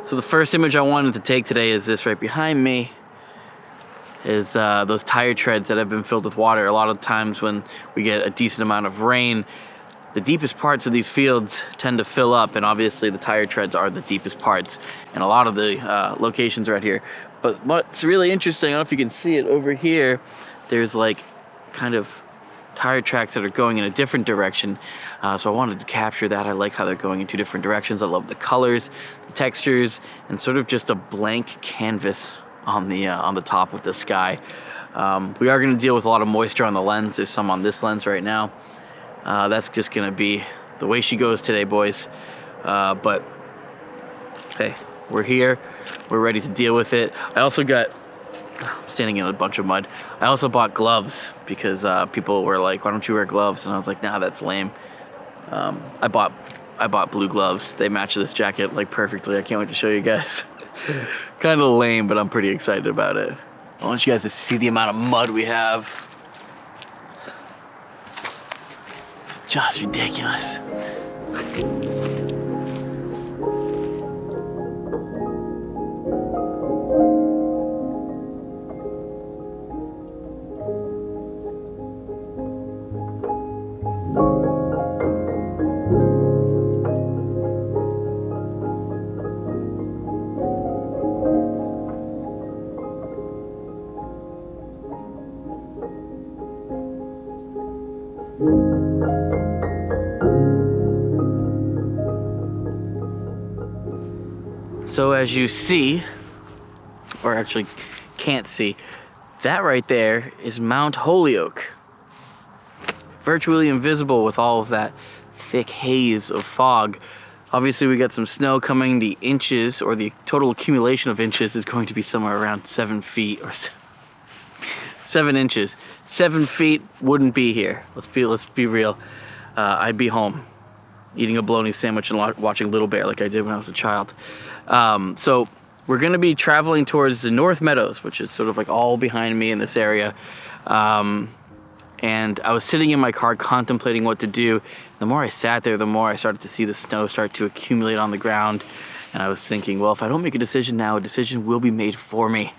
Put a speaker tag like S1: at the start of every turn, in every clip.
S1: So the first image I wanted to take today is this right behind me. Is those tire treads that have been filled with water. A lot of times when we get a decent amount of rain, the deepest parts of these fields tend to fill up, and obviously the tire treads are the deepest parts, and a lot of the locations right here. But what's really interesting, I don't know if you can see it over here, there's like kind of tire tracks that are going in a different direction. So I wanted to capture that. I like how they're going in two different directions. I love the colors, the textures, and sort of just a blank canvas on the top of the sky. We are going to deal with a lot of moisture on the lens. There's some on this lens right now. That's just going to be the way she goes today, boys. But hey, we're here. We're ready to deal with it. I also got, I'm standing in a bunch of mud. I also bought gloves because people were like, why don't you wear gloves? And I was like, nah, that's lame. I bought blue gloves. They match this jacket like perfectly. I can't wait to show you guys. Kind of lame, but I'm pretty excited about it. I want you guys to see the amount of mud we have. It's just ridiculous. So as you see, or actually can't see, that right there is Mount Holyoke. Virtually invisible with all of that thick haze of fog. Obviously we got some snow coming. The inches, or the total accumulation of inches, is going to be somewhere around 7 feet or 7 inches. 7 feet wouldn't be here. Let's be real. I'd be home eating a bologna sandwich and watching Little Bear like I did when I was a child. So we're going to be traveling towards the North Meadows, which is sort of like all behind me in this area. And I was sitting in my car contemplating what to do. The more I sat there, the more I started to see the snow start to accumulate on the ground. And I was thinking, well, if I don't make a decision now, a decision will be made for me.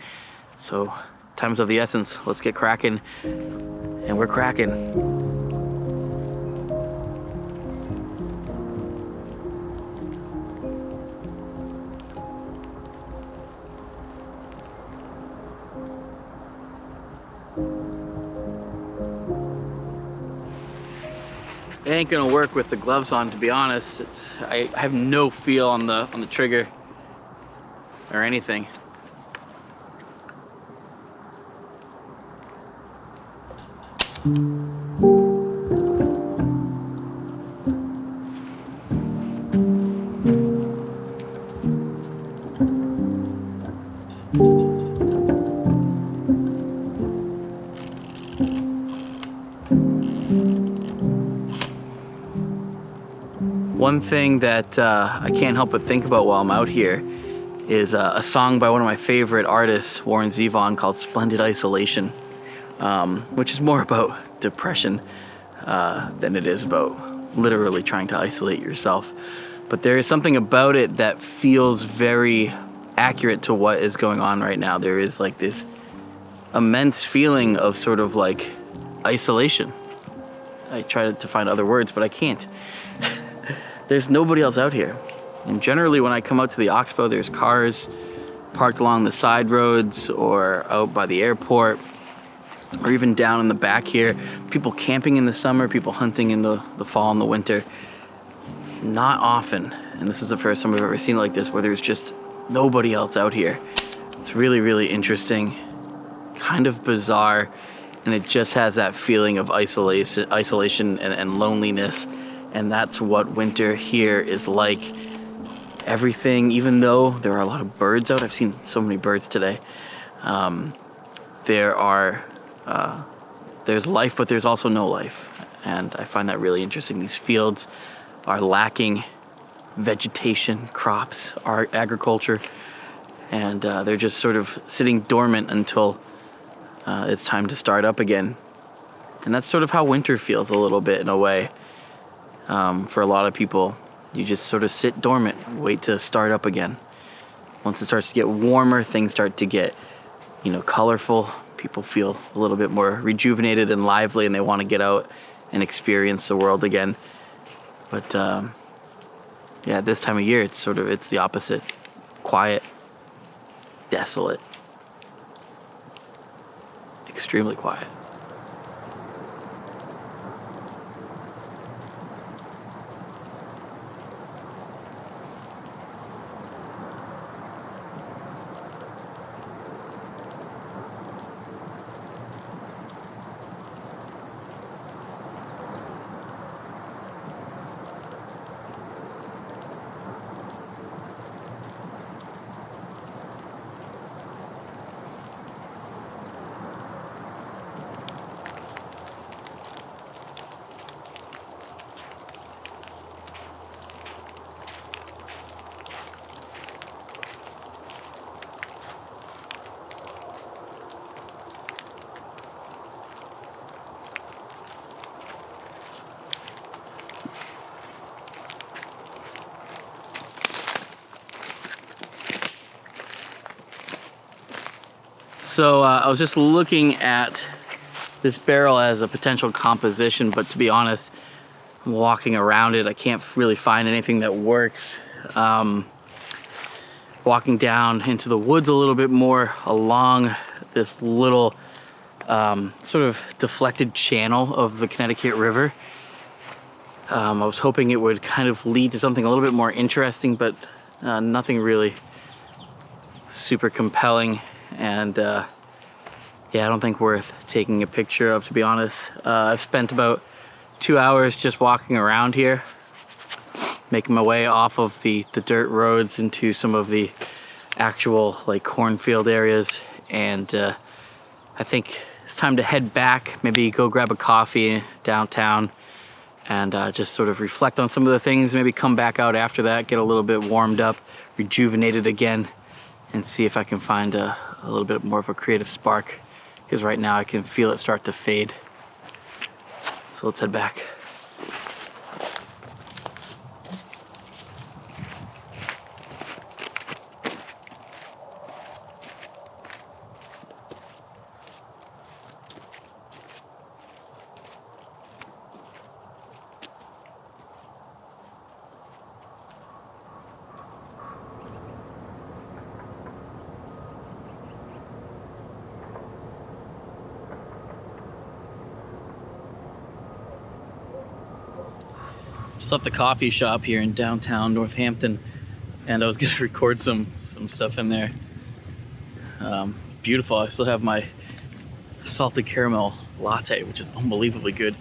S1: So time's of the essence. Let's get cracking. And we're cracking. It ain't gonna work with the gloves on, to be honest. I have no feel on the trigger or anything. One thing that I can't help but think about while I'm out here is a song by one of my favorite artists, Warren Zevon, called Splendid Isolation, which is more about depression than it is about literally trying to isolate yourself. But there is something about it that feels very accurate to what is going on right now. There is like this immense feeling of sort of like isolation. I try to find other words, but I can't. There's nobody else out here. And generally when I come out to the Oxbow, there's cars parked along the side roads or out by the airport or even down in the back here. People camping in the summer, people hunting in the fall and the winter. Not often, and this is the first time I've ever seen it like this, where there's just nobody else out here. It's really, really interesting, kind of bizarre, and it just has that feeling of isolation and loneliness. And that's what winter here is like. Everything, even though there are a lot of birds out, I've seen so many birds today. There's life, but there's also no life. And I find that really interesting. These fields are lacking vegetation, crops, agriculture. And they're just sort of sitting dormant until it's time to start up again. And that's sort of how winter feels a little bit in a way. For a lot of people, you just sort of sit dormant, wait to start up again. once it starts to get warmer, things start to get, you know, colorful. People feel a little bit more rejuvenated and lively, and they want to get out and experience the world again. But yeah, this time of year, it's the opposite. Quiet, desolate, extremely quiet. So I was just looking at this barrel as a potential composition, but to be honest, I'm walking around it, I can't really find anything that works. Walking down into the woods a little bit more along this little sort of deflected channel of the Connecticut River. I was hoping it would kind of lead to something a little bit more interesting, but nothing really super compelling. And yeah, I don't think worth taking a picture of, to be honest. I've spent about 2 hours just walking around here, making my way off of the dirt roads into some of the actual like cornfield areas. And I think it's time to head back, maybe go grab a coffee downtown and just sort of reflect on some of the things, maybe come back out after that, get a little bit warmed up, rejuvenated again, and see if I can find a little bit more of a creative spark, because right now I can feel it start to fade. So let's head back. Just left the coffee shop here in downtown Northampton, and I was gonna record some stuff in there. Beautiful. I still have my salted caramel latte, which is unbelievably good.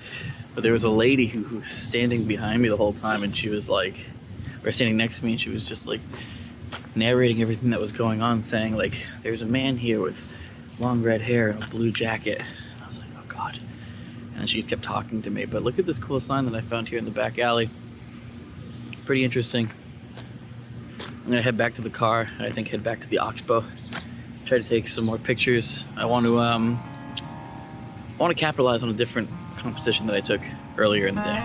S1: But there was a lady who was standing behind me the whole time, and she was like, or standing next to me, and she was just like narrating everything that was going on, saying like, there's a man here with long red hair and a blue jacket. And I was like, oh God. And she just kept talking to me. But look at this cool sign that I found here in the back alley. Pretty interesting. I'm gonna head back to the car, and I think head back to the Oxbow. Try to take some more pictures. I want to capitalize on a different composition that I took earlier in the day.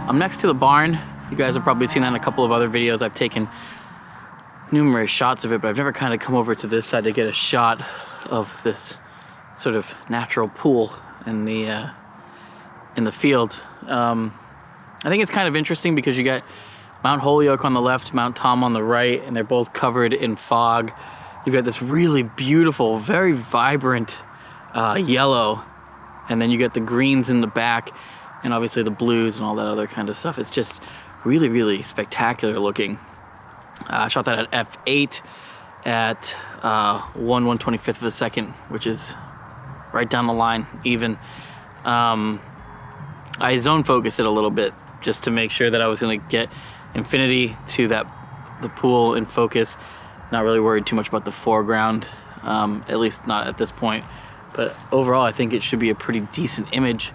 S1: I'm next to the barn. You guys have probably seen that in a couple of other videos. I've taken numerous shots of it, but I've never kind of come over to this side to get a shot of this sort of natural pool in the field. I think it's kind of interesting because you got Mount Holyoke on the left, Mount Tom on the right, and they're both covered in fog. You've got this really beautiful, very vibrant yellow, and then you got the greens in the back, and obviously the blues and all that other kind of stuff. It's just really, really spectacular looking. I shot that at f8 at 1/125th of a second, which is right down the line even. I zone focused it a little bit just to make sure that I was gonna get infinity to the pool in focus. Not really worried too much about the foreground, at least not at this point. But overall, I think it should be a pretty decent image.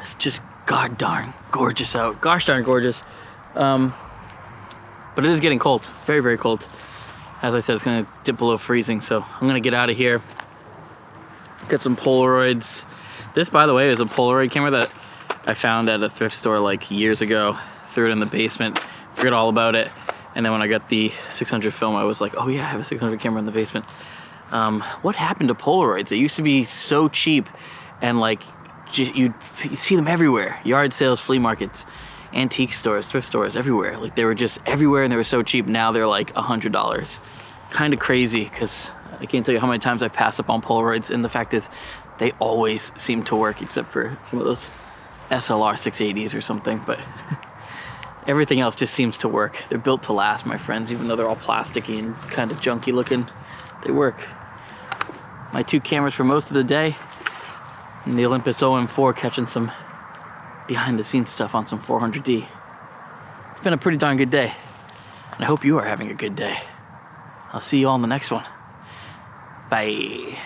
S1: It's just god darn gorgeous out. Gosh darn gorgeous. But it is getting cold. Very, very cold. As I said, it's gonna dip below freezing, so I'm gonna get out of here. Get some Polaroids. This, by the way, is a Polaroid camera that I found at a thrift store like years ago. Threw it in the basement, forgot all about it. And then when I got the 600 film, I was like, oh yeah, I have a 600 camera in the basement. What happened to Polaroids? They used to be so cheap, and like you'd see them everywhere. Yard sales, flea markets, antique stores, thrift stores, everywhere. Like they were just everywhere, and they were so cheap. Now they're like $100. Kind of crazy, because I can't tell you how many times I've passed up on Polaroids, and the fact is they always seem to work, except for some of those SLR 680s or something, but everything else just seems to work. They're built to last, my friends, even though they're all plasticky and kind of junky looking. They work. My 2 cameras for most of the day, and the Olympus OM4 catching some behind the scenes stuff on some 400D. It's been a pretty darn good day, and I hope you are having a good day. I'll see you all in the next one. Bye.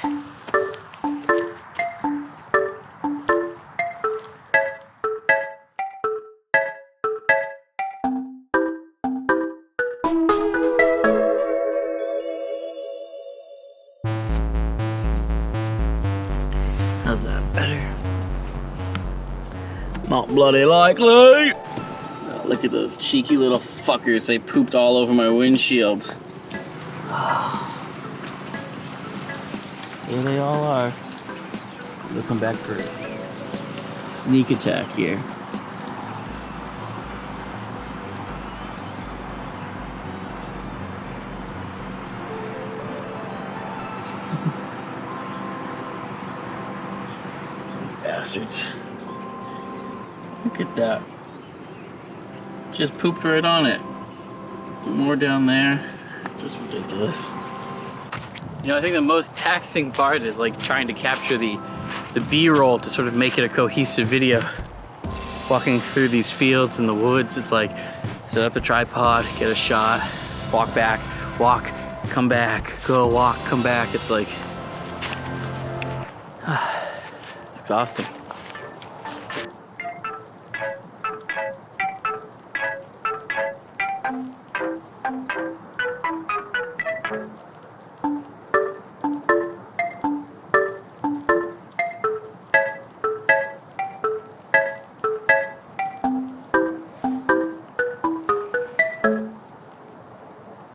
S1: How's that better? Not bloody likely. Oh, look at those cheeky little fuckers. They pooped all over my windshield. Here they all are. They'll come back for a sneak attack here. Bastards. Look at that. Just pooped right on it. More down there. Just ridiculous. You know, I think the most taxing part is like trying to capture the B-roll to sort of make it a cohesive video. Walking through these fields in the woods, it's like set up the tripod, get a shot, walk back, walk, come back, go, walk, come back. It's like, it's exhausting.